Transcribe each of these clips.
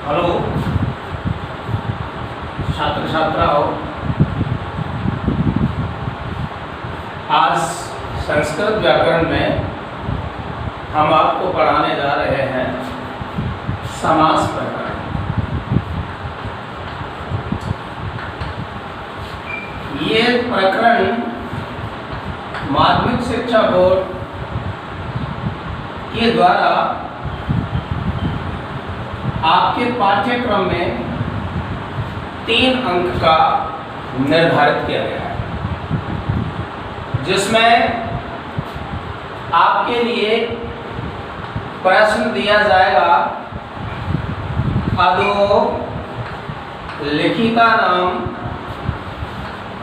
Hello छात्र छात्राओं, आज संस्कृत व्याकरण में हम आपको पढ़ाने जा रहे हैं समास प्रकरण। ये प्रकरण माध्यमिक शिक्षा बोर्ड के द्वारा आपके पाठ्यक्रम में 3 अंक का निर्धारित किया गया है, जिसमें आपके लिए प्रश्न दिया जाएगा अदो लिखिका नाम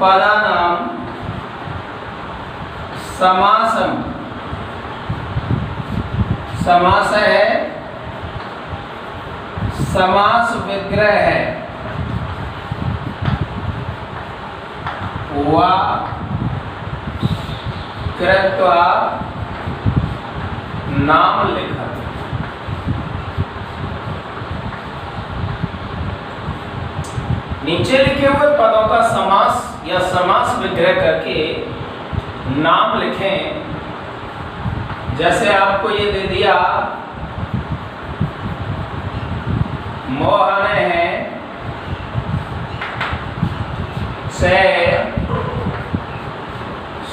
पदा नाम समासम। समास है, समास विग्रह है, वा कृत्वा नाम लिखत। नीचे लिखे हुए पदों का समास या समास विग्रह करके नाम लिखें। जैसे आपको ये दे दिया, मोहन है से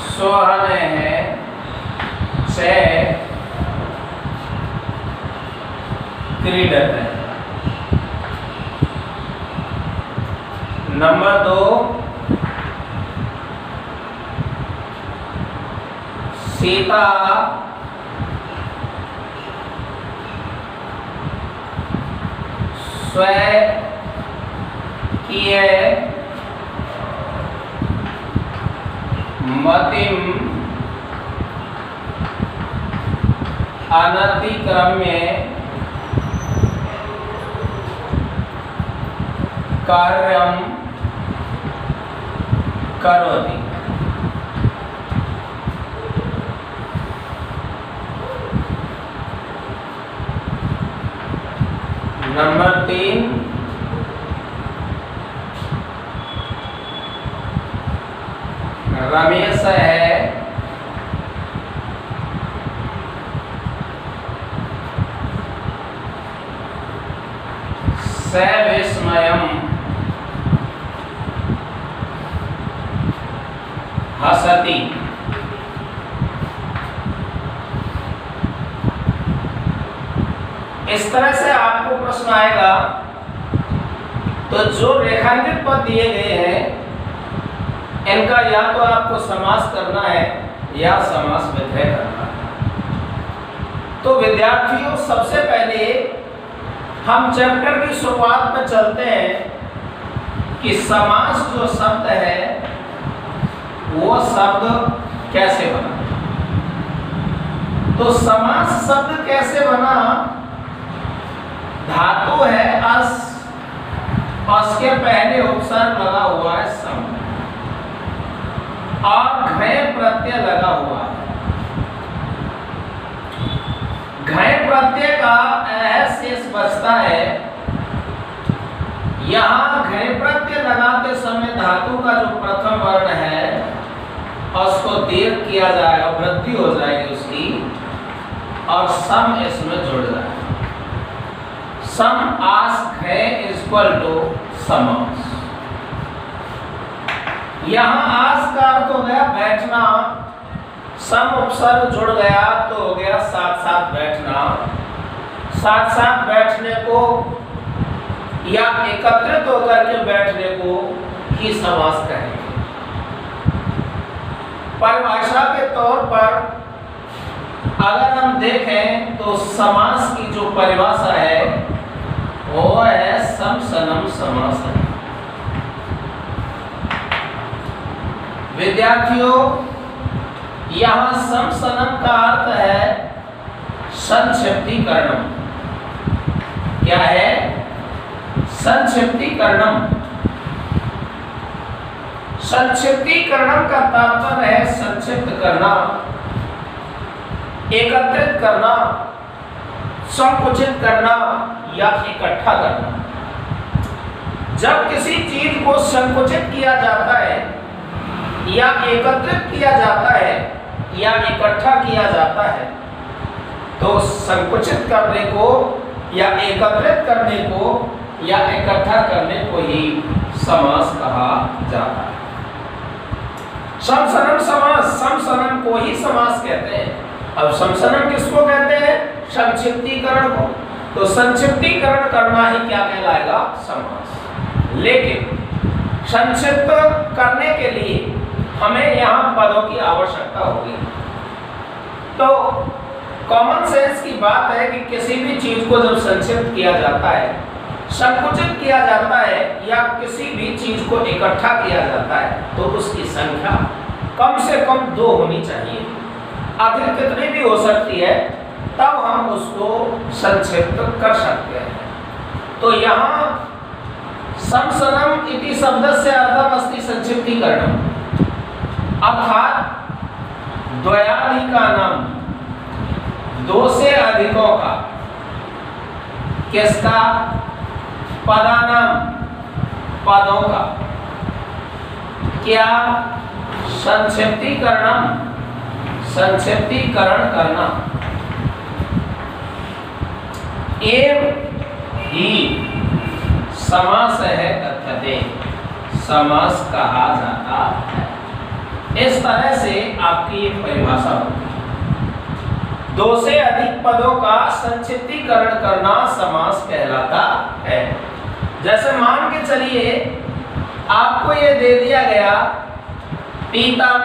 सोहन है से क्रीडत है। नंबर 2, सीता स्वयं किए मतिम अनतिक्रम्य कार्यम करोति। नंबर 3, रमेश है सविस्मयम् हसति। इस तरह से आपको प्रश्न आएगा, तो जो रेखांकित पद दिए गए हैं इनका या तो आपको समास करना है या समास विग्रह करना है। तो विद्यार्थियों, सबसे पहले हम चैप्टर की शुरुआत में चलते हैं कि समास जो शब्द है वो शब्द कैसे बना। तो समास शब्द कैसे बना? धातु है अस, उसके पहले उपसर्ग लगा हुआ है सम, और घय प्रत्यय लगा हुआ है। घय प्रत्यय का शेष बचता है। यहां घय प्रत्यय लगाते समय धातु का जो प्रथम वर्ण है उसको दीर्घ किया जाएगा, वृद्धि हो जाएगी उसकी, और सम इसमें जुड़ जाएगा। सम आस घय इक्वल टू समास। यहां आस का अर्थ हो गया बैठना, सम उपसर्ग जुड़ गया तो हो गया साथ साथ बैठना। साथ साथ बैठने को या एकत्रित होकर के बैठने को ही समास कहेंगे। परिभाषा के तौर पर अगर हम देखें तो समास की जो परिभाषा है वो है सम सनम समास। विद्यार्थियों, यहां सम सनम का अर्थ है संक्षिप्तीकरणम। क्या है? संक्षिप्तीकरणम। संक्षिप्तीकरणम का तात्पर्य है संक्षिप्त करना, एकत्रित करना, संकुचित करना, या इकट्ठा करना। जब किसी चीज को संकुचित किया जाता है या एकत्रित किया जाता है या इकट्ठा किया जाता है तो संकुचित करने को या एकत्रित करने को या इकट्ठा करने को ही समास कहा जाता है। समसनम समास, समसनम को ही समास कहते हैं। अब समसनम किसको कहते हैं? संक्षिप्तीकरण को। तो संक्षिप्तीकरण करना ही क्या कहलाएगा? समास। लेकिन संक्षिप्त करने के लिए हमें यहाँ पदों की आवश्यकता होगी। तो कॉमन सेंस की बात है कि किसी भी चीज को जब संक्षिप्त किया जाता है, संकुचित किया जाता है या किसी भी चीज को इकट्ठा किया जाता है तो उसकी संख्या कम से कम 2 होनी चाहिए। अधिक कितनी भी हो सकती है, तब हम उसको संक्षिप्त कर सकते हैं। तो यहाँ समसनम इति शब्दस्य अर्थम अस्ति संक्षिप्तीकरणम, अर्थात द्वयाधिकानाम, 2 से अधिकों का, किसका? पदानाम, पदों का, क्या? संक्षिप्तीकरणम, संक्षिप्तीकरण करना। एवं ही समास है कथ्यते, समास कहा जाता है। इस तरह से आपकी परिभाषा होगी। 2 से अधिक पदों का संक्षिप्तीकरण करना समास कहलाता है। जैसे मान के चलिए आपको ये दे दिया गया पीतम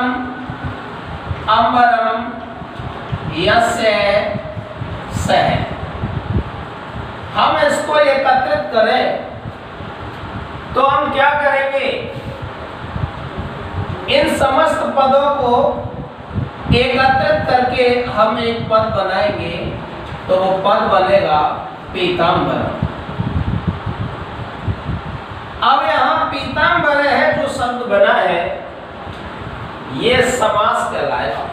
अंबरम यस्य सह, हम इसको एकत्रित करें तो हम क्या करेंगे? इन समस्त पदों को एकत्रित करके हम एक पद बनाएंगे तो वो पद बनेगा पीतांबरम। अब यहाँ पीतांबर है जो शब्द बना है, ये समास कहलाएगा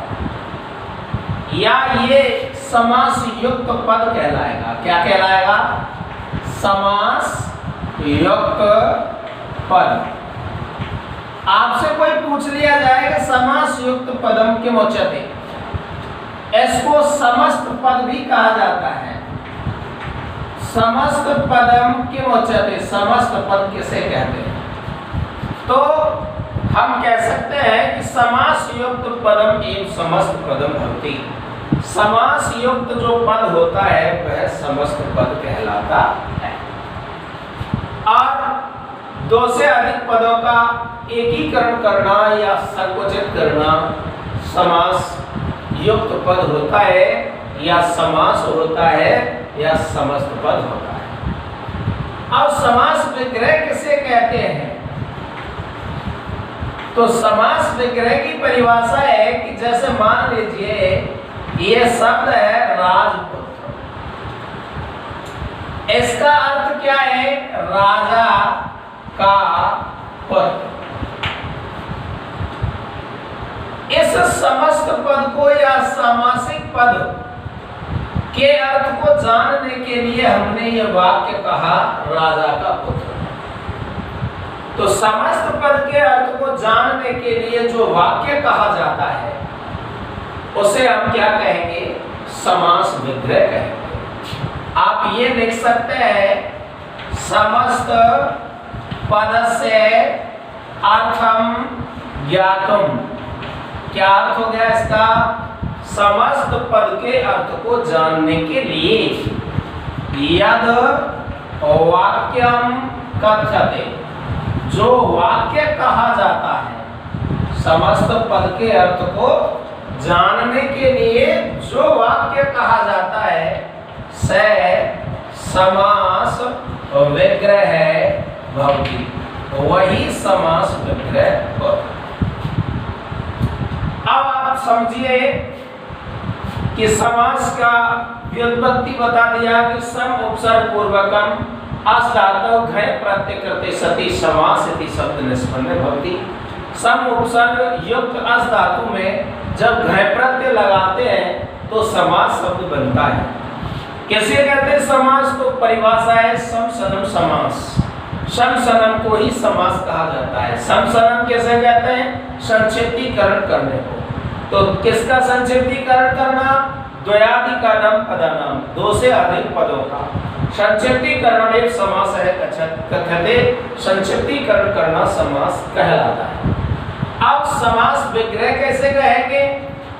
या ये समास युक्त पद कहलाएगा। क्या कहलाएगा? समास युक्त पद। आपसे कोई पूछ लिया जाएगा समास युक्त पदम किम उच्यते, इसको समस्त पद भी कहा जाता है। समस्त पदम किम उच्यते, समस्त पद किसे कहते हैं? तो हम कह सकते हैं कि समास युक्त पदम एवं समस्त पदम भवति, समास युक्त जो पद होता है वह समस्त पद कहलाता है। और 2 से अधिक पदों का एकीकरण करना या संकुचित करना समास युक्त पद होता है या समास होता है या समस्त पद होता है। अब समास विग्रह किसे कहते हैं? तो समास विग्रह की परिभाषा है कि जैसे मान लीजिए ये शब्द है राजपुत्र, इसका अर्थ क्या है? राजा का पुत्र। इस समस्त पद को या सामासिक पद के अर्थ को जानने के लिए हमने ये वाक्य कहा राजा का पुत्र। तो समस्त पद के अर्थ को जानने के लिए जो वाक्य कहा जाता है उसे हम क्या कहेंगे? समास विग्रह कहेंगे। आप ये लिख सकते हैं समस्त पदस्य अर्थम ज्ञातुम। क्या अर्थ हो गया इसका? समस्त पद के अर्थ को जानने के लिए यद वाक्यम कथ्यते, जो वाक्य कहा जाता है, समस्त पद के अर्थ को जानने के लिए जो वाक्य कहा जाता है से समास विग्रह भवति, वही समास विग्रह होता। अब आप समझिए कि समास का व्युत्पत्ति बता दिया कि सम उपसर्ग पूर्वकम अस धातु घय प्रत्यकृते सति समास इति शब्द निष्पन्न भवति। सम उपसर्ग युक्त अस धातु में जब घय प्रत्यय लगाते हैं तो समास शब्द बनता है। कैसे कहते हैं समास? तो परिभाषा है समसनम समास। समसनम को ही समास कहा जाता है। समसनम कैसे कहते हैं? संक्षिप्तीकरण करने को। तो किसका संक्षिप्तीकरण करना? द्वयाधिकरणम पदानाम, दो से अधिक पदों का संक्षिप्तीकरण एक समास है। कथ्यते संक्षिप्तीकरण करना समास कहलाता है। अब समास विग्रह कैसे कहेंगे?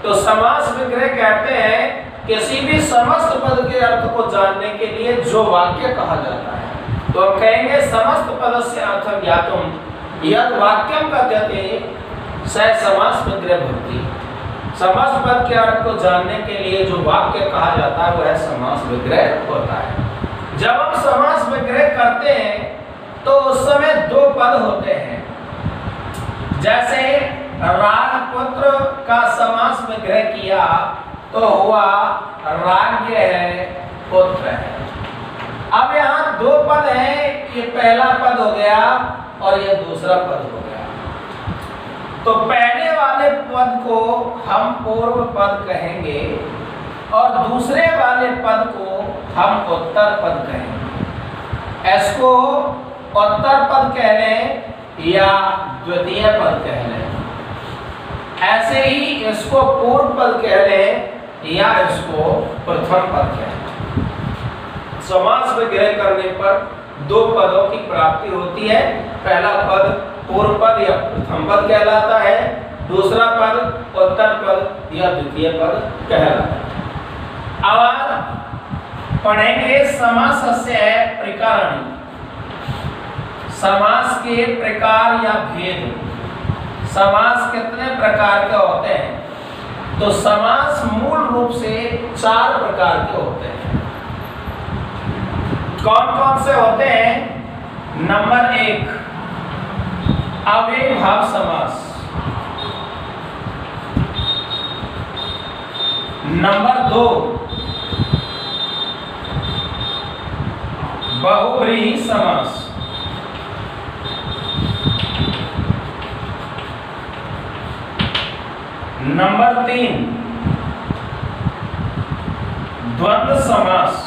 तो समास विग्रह कहते हैं किसी भी समस्त पद के अर्थ को जानने के लिए जो वाक्य कहा जाता है। तो हम कहेंगे समस्त पदस्य अर्थं ज्ञातुम यद वाक्यम कथ्यते स समास विग्रह भवति। समस्त पद के अर्थ को जानने के लिए जो वाक्य कहा जाता है वह समास विग्रह होता है। जब हम समास विग्रह करते हैं तो उस समय दो पद होते हैं। जैसे राजपुत्र का समास विग्रह किया तो हुआ राज्य है, पुत्र है। अब यहाँ दो पद हैं, ये पहला पद हो गया और ये दूसरा पद हो गया। तो पहले वाले पद को हम पूर्व पद कहेंगे और दूसरे वाले पद को हम उत्तर पद कहेंगे। इसको उत्तर पद कह लें या द्वितीय पद कह लें। ऐसे ही इसको पूर्व पद कह लें या इसको प्रथम पद कह लें। समास विग्रह करने पर दो पदों की प्राप्ति होती है। पहला पद पूर्व पद या प्रथम पद कहलाता है, दूसरा पद उत्तर पद या द्वितीय पद कहलाता है। अब पढ़ेंगे समासस्य प्रकाराणि। समास के प्रकार या भेद। समास कितने प्रकार के होते हैं? तो समास मूल रूप से 4 प्रकार के होते हैं। कौन कौन से होते हैं? नंबर 1 अव्ययीभाव समास। नंबर 2 बहुव्रीहि समास। नंबर 3 द्वंद्व समास।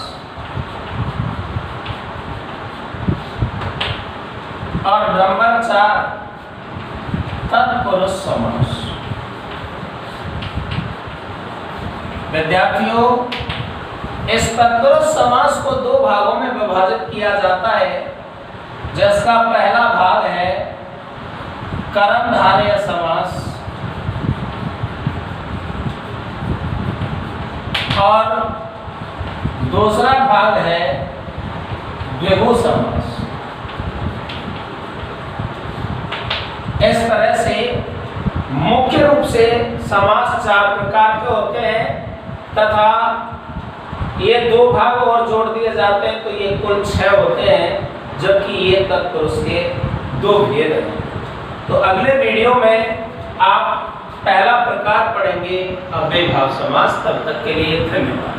और नंबर 4 तत्पुरुष समास। विद्यार्थियों, इस तत्पुरुष समास को 2 भागों में विभाजित किया जाता है, जिसका पहला भाग है कर्मधारय समास और दूसरा भाग है द्विगु समास। इस तरह से मुख्य रूप से समास 4 प्रकार के होते हैं तथा ये 2 भाग और जोड़ दिए जाते हैं तो ये कुल 6 होते हैं, जबकि ये तत्पुरुष के 2 भेद हैं। तो अगले वीडियो में आप पहला प्रकार पढ़ेंगे अव्ययीभाव समास। तब तक के लिए धन्यवाद।